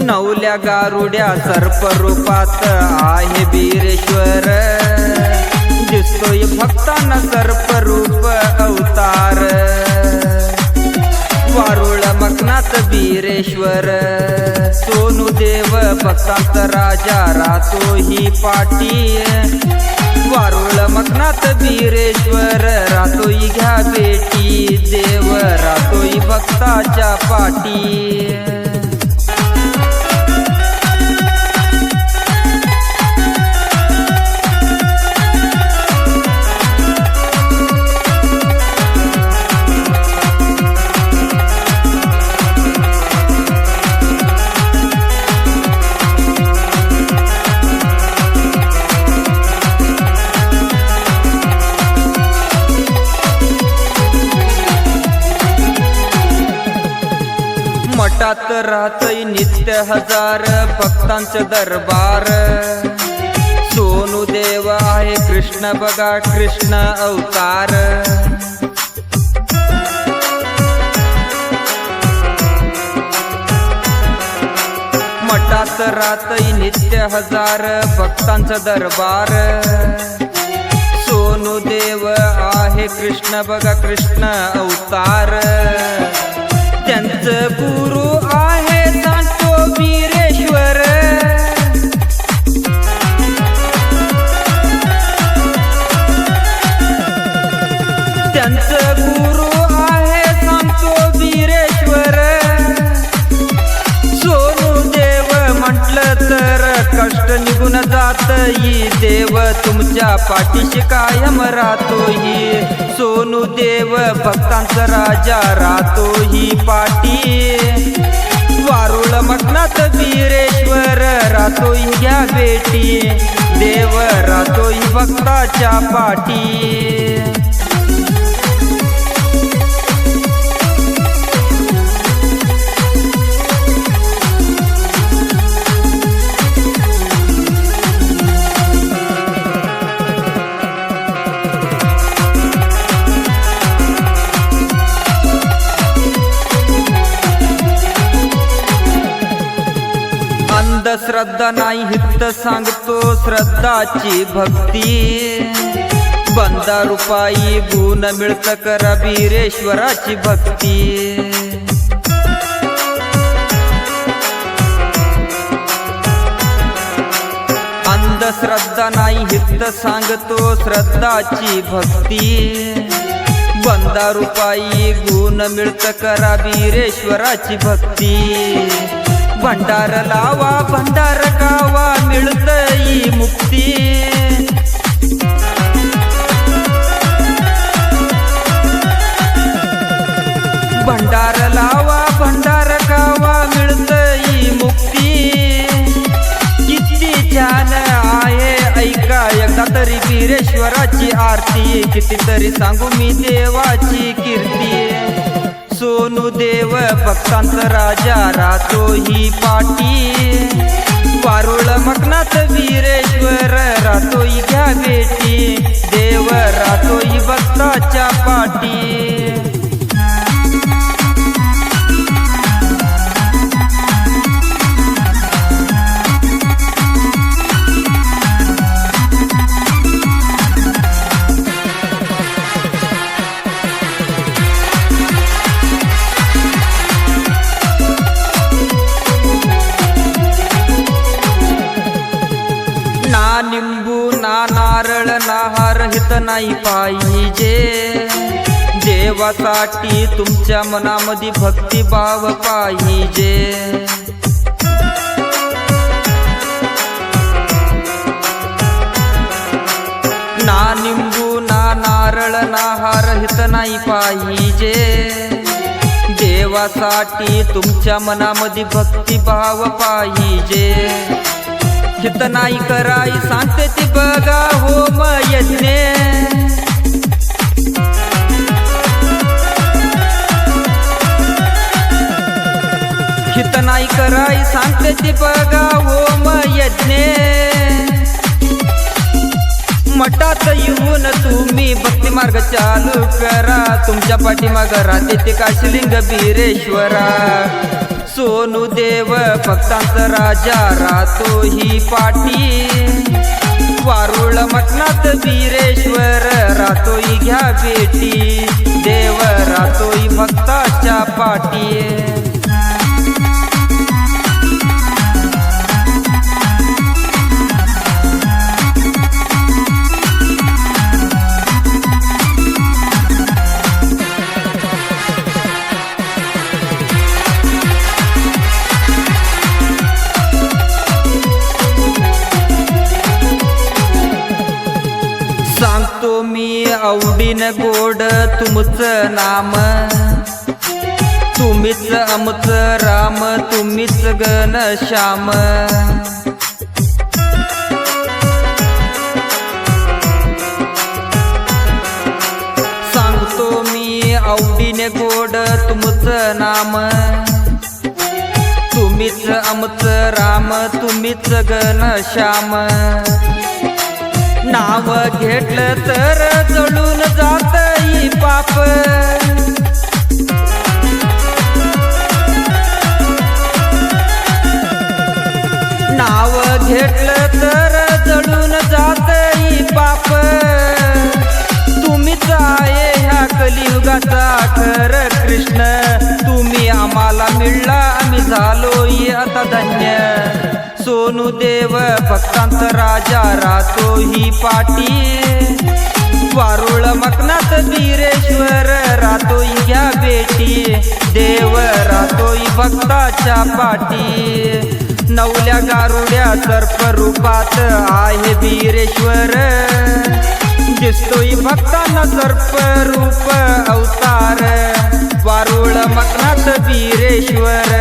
नवल्या गारुड्या सर्परूपात आहे बीरेश्वर, दिसतोय भक्तांना सर्परूप अवतार। वारुळ मखनात बीरेश्वर, सोनू देव भक्तांचा राजा राहतो ही पाटी। वारुळ मखनात बीरेश्वर, राहतोय घ्या बेटी, देव राहतोय भक्ताच्या पाटी। मठात राहतोय नित्य हजार भक्तांचं दरबार। सोनू देव आहे कृष्ण बघा कृष्ण अवतार। मठात राहतोय नित्य हजार भक्तांचं दरबार। सोनू देव आहे कृष्ण बघा कृष्ण अवतार। त्यांचं गुरु आहे सांगतो बीरेश्वर, त्यांचं गुरु आहे सांगतो बीरेश्वर। सोनू देव म्हटलं तर कष्ट निघून जातई, देव तुमच्या पाठीशी कायम राहतोही। सोनू देव भक्तांचा राजा राहतो ही पाटी। वारुळ मखनात बीरेश्वर, राहतोय घ्या बेटी, देव राहतोय भक्ताच्या पाटी। अंधश्रद्धा नाही हित सांगतो श्रद्धाची भक्ती। बंदा रुपाई गुण मिळत करा बीरेश्वराची भक्ती। अंधश्रद्धा नाही हित सांगतो श्रद्धाची भक्ती। बंदा रुपाई गुण मिळत करा बीरेश्वराची भक्ती। भंडार लावा भंडार गावा मिळतई मुक्ती। भंडार लावा भंडार गावा मिळतई मुक्ती। किती छान आहे ऐका एकदा तरी बीरेश्वराची आरती, कितीतरी सांगू मी देवाची कीर्ती। सोनू देव भक्तांचा राजा राहतो ही पाटी। वारुळ मखनात बीरेश्वर, राहतोय घ्या बेटी, देव राहतोय भक्ताच्या पाटी। ना निंबू ना नारळ ना हार हित नाही पाहिजे। देवासाठी तुमच्या मनामध्ये भक्तिभाव पाहिजे। ना निंबू ना नारळ ना हार हित नाही पाहिजे। देवासाठी तुमच्या मनामध्ये भक्तिभाव पाहिजे। हित नाही कराई सांगते ती बघा होम यज्ञ। हित नाही कराई सांगते ती बघा होम यज्ञ। मठात येऊन तुम्ही भक्ती मार्ग चालू करा, तुमच्या पाठीमाग राहते ते काशीलिंग बीरेश्वरा। सोनू देव भक्तांचा राजा राहतो ही पाठी, वारुळ मटनात बीरेश्वर राहतोय घ्या बेटी, देव राहतोय भक्ताच्या पाठी। सांगतो मी आवडीन गोड तुमचं नाम, तुम्हीच आमचं राम, तुम्हीच घनश्याम। सांगतो मी आवडीने गोड तुमचं नाम, तुम्हीच आमचं राम, तुम्हीच घनश्याम। नाव घेतलं तर जळून जातई पाप, नाव घेतलं तर जळून जातई पाप। तुम्हीच आहे ह्या कलियुगाचा खरं कृष्ण, तुम्ही आम्हाला मिळला आम्ही झालोय आता धन्य। सोनू देव भक्तांचा राजा राहतो ही पाठी, वारुळ मकनात बीरेश्वर राहतोय घ्या बेटी, देव राहतोय भक्ताच्या पाठी। नवल्या गारुड्या सर्प रूपात आहे बीरेश्वर, दिसतोय भक्तांना सर्प रूप अवतार, वारुळ मकनात बीरेश्वर।